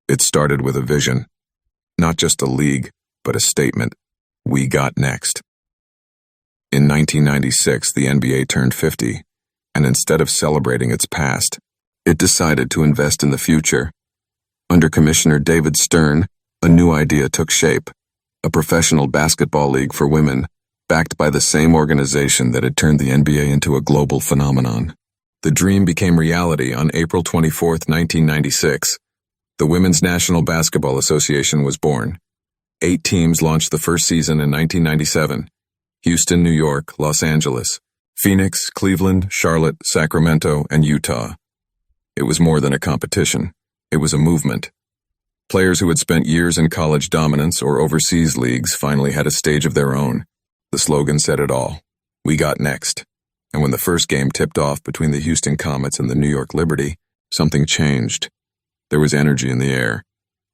It started with a vision. Not just a league, but a statement. We got next. In 1996, the NBA turned 50, and instead of celebrating its past, it decided to invest in the future. Under Commissioner David Stern, a new idea took shape: a professional basketball league for women, backed by the same organization that had turned the NBA into a global phenomenon. The dream became reality on April 24, 1996. The Women's National Basketball Association was born. 8 teams launched the first season in 1997. Houston, New York, Los Angeles, Phoenix, Cleveland, Charlotte, Sacramento, and Utah. It was more than a competition. It was a movement. Players who had spent years in college dominance or overseas leagues finally had a stage of their own. The slogan said it all. We got next. And when the first game tipped off between the Houston Comets and the New York Liberty, something changed. There was energy in the air.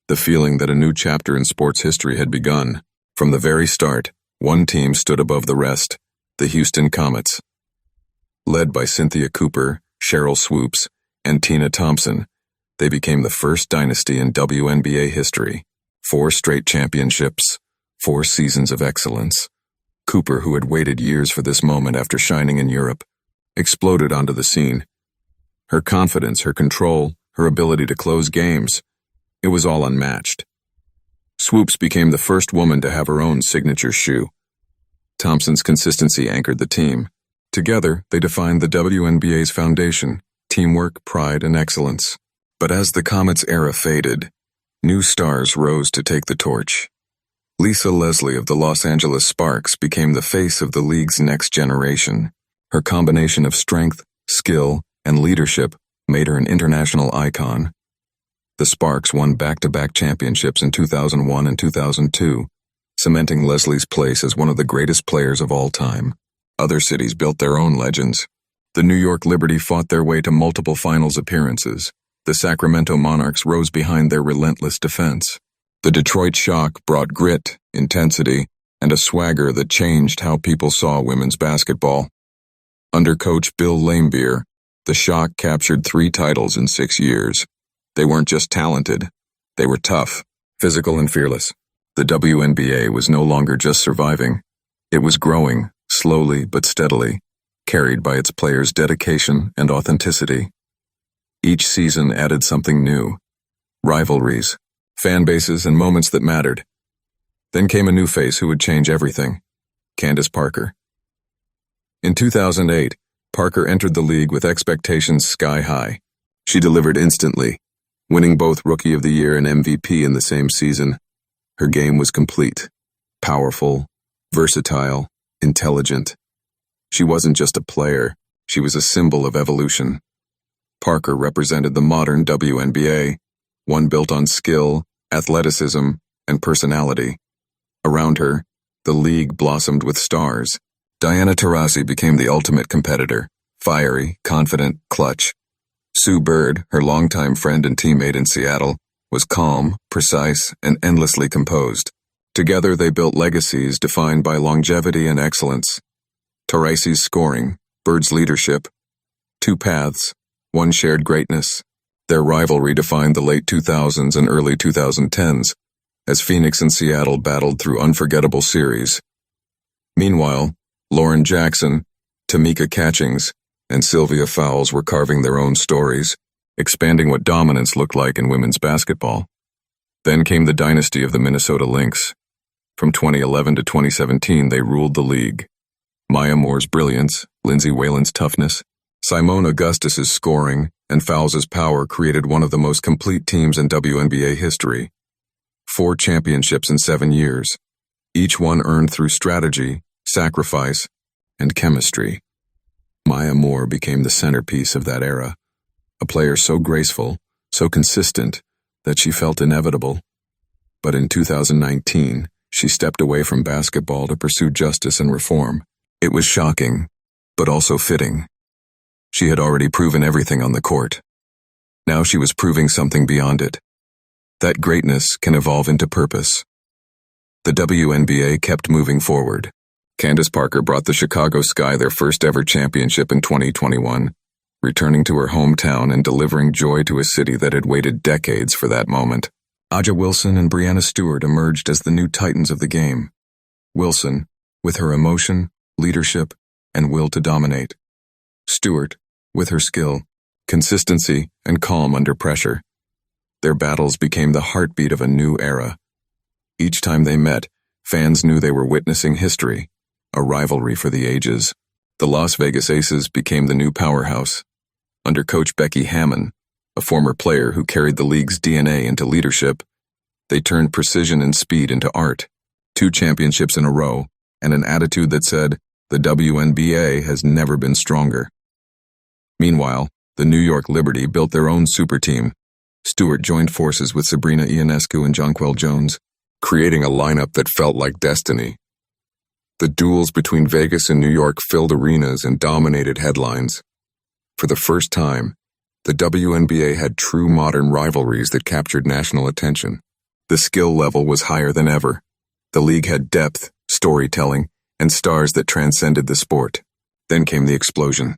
The feeling that a new chapter in sports history had begun. From the very start, one team stood above the rest, the Houston Comets. Led by Cynthia Cooper, Cheryl Swoops, and Tina Thompson, they became the first dynasty in WNBA history. 4 straight championships, 4 seasons of excellence. Cooper, who had waited years for this moment after shining in Europe, exploded onto the scene. Her confidence, her control, her ability to close games, it was all unmatched. Swoops became the first woman to have her own signature shoe. Thompson's consistency anchored the team. Together, they defined the WNBA's foundation: teamwork, pride, and excellence. But as the Comets' era faded, new stars rose to take the torch. Lisa Leslie of the Los Angeles Sparks became the face of the league's next generation. Her combination of strength, skill, and leadership made her an international icon. The Sparks won back-to-back championships in 2001 and 2002, cementing Leslie's place as one of the greatest players of all time. Other cities built their own legends. The New York Liberty fought their way to multiple finals appearances. The Sacramento Monarchs rose behind their relentless defense. The Detroit Shock brought grit, intensity, and a swagger that changed how people saw women's basketball. Under coach Bill Laimbeer, the Shock captured 3 titles in 6 years. They weren't just talented, they were tough, physical, and fearless. The WNBA was no longer just surviving. It was growing, slowly but steadily, carried by its players' dedication and authenticity. Each season added something new: rivalries, fan bases, and moments that mattered. Then came a new face who would change everything: Candace Parker. In 2008, Parker entered the league with expectations sky high. She delivered instantly, winning both Rookie of the Year and MVP in the same season. Her game was complete: powerful, versatile, intelligent. She wasn't just a player, she was a symbol of evolution. Parker represented the modern WNBA, one built on skill, athleticism, and personality. Around her, the league blossomed with stars. Diana Taurasi became the ultimate competitor: fiery, confident, clutch. Sue Bird, her longtime friend and teammate in Seattle, was calm, precise, and endlessly composed. Together they built legacies defined by longevity and excellence. Taurasi's scoring, Bird's leadership. 2 paths, one shared greatness. Their rivalry defined the late 2000s and early 2010s, as Phoenix and Seattle battled through unforgettable series. Meanwhile, Lauren Jackson, Tamika Catchings, and Sylvia Fowles were carving their own stories, expanding what dominance looked like in women's basketball. Then came the dynasty of the Minnesota Lynx. From 2011 to 2017, they ruled the league. Maya Moore's brilliance, Lindsay Whalen's toughness, Simone Augustus's scoring, and Fowles' power created one of the most complete teams in WNBA history. 4 championships in 7 years, each one earned through strategy, sacrifice, and chemistry. Maya Moore became the centerpiece of that era, a player so graceful, so consistent, that she felt inevitable. But in 2019, she stepped away from basketball to pursue justice and reform. It was shocking, but also fitting. She had already proven everything on the court. Now she was proving something beyond it. That greatness can evolve into purpose. The WNBA kept moving forward. Candace Parker brought the Chicago Sky their first ever championship in 2021, returning to her hometown and delivering joy to a city that had waited decades for that moment. Aja Wilson and Breanna Stewart emerged as the new titans of the game. Wilson, with her emotion, leadership, and will to dominate. Stewart, with her skill, consistency, and calm under pressure. Their battles became the heartbeat of a new era. Each time they met, fans knew they were witnessing history, a rivalry for the ages. The Las Vegas Aces became the new powerhouse. Under coach Becky Hammon, a former player who carried the league's DNA into leadership, they turned precision and speed into art. 2 championships in a row, and an attitude that said, the WNBA has never been stronger. Meanwhile, the New York Liberty built their own super team. Stewart joined forces with Sabrina Ionescu and Jonquel Jones, creating a lineup that felt like destiny. The duels between Vegas and New York filled arenas and dominated headlines. For the first time, the WNBA had true modern rivalries that captured national attention. The skill level was higher than ever. The league had depth, storytelling, and stars that transcended the sport. Then came the explosion.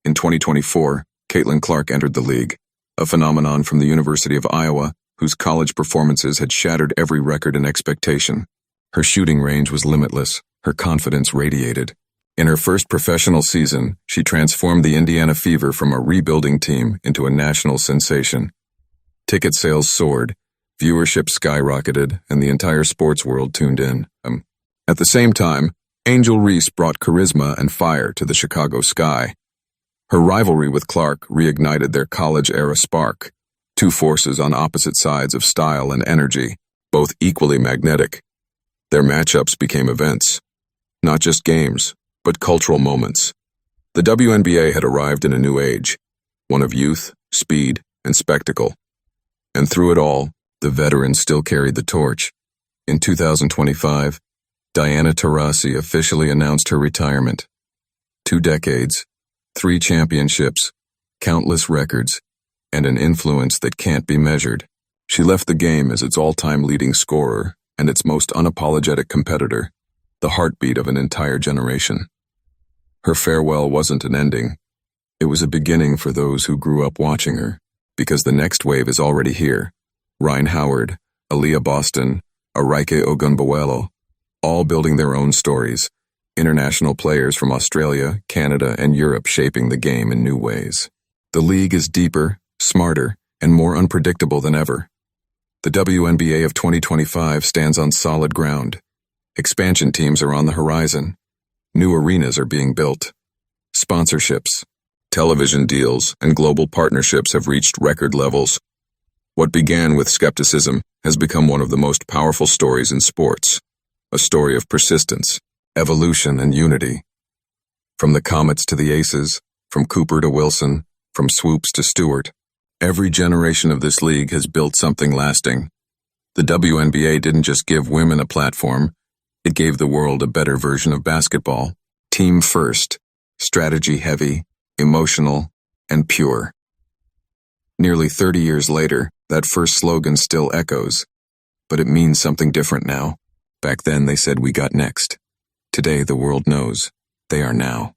In 2024, Caitlin Clark entered the league, a phenomenon from the University of Iowa, whose college performances had shattered every record and expectation. Her shooting range was limitless, her confidence radiated. In her first professional season, she transformed the Indiana Fever from a rebuilding team into a national sensation. Ticket sales soared, viewership skyrocketed, and the entire sports world tuned in. At the same time, Angel Reese brought charisma and fire to the Chicago Sky. Her rivalry with Clark reignited their college-era spark, 2 forces on opposite sides of style and energy, both equally magnetic. Their matchups became events, not just games, but cultural moments. The WNBA had arrived in a new age, one of youth, speed, and spectacle. And through it all, the veterans still carried the torch. In 2025, Diana Taurasi officially announced her retirement. 2 decades, 3 championships, countless records, and an influence that can't be measured. She left the game as its all-time leading scorer and its most unapologetic competitor, the heartbeat of an entire generation. Her farewell wasn't an ending. It was a beginning for those who grew up watching her, because the next wave is already here. Ryan Howard, Aaliyah Boston, Araike Ogunbowale, all building their own stories, international players from Australia, Canada, and Europe shaping the game in new ways. The league is deeper, smarter, and more unpredictable than ever. The WNBA of 2025 stands on solid ground. Expansion teams are on the horizon. New arenas are being built. Sponsorships, television deals, and global partnerships have reached record levels. What began with skepticism has become one of the most powerful stories in sports, a story of persistence, evolution, and unity. From the Comets to the Aces, from Cooper to Wilson, from Swoops to Stewart, every generation of this league has built something lasting. The WNBA didn't just give women a platform, it gave the world a better version of basketball. Team first, strategy heavy, emotional, and pure. Nearly 30 years later, that first slogan still echoes, but it means something different now. Back then they said we got next. Today the world knows they are now.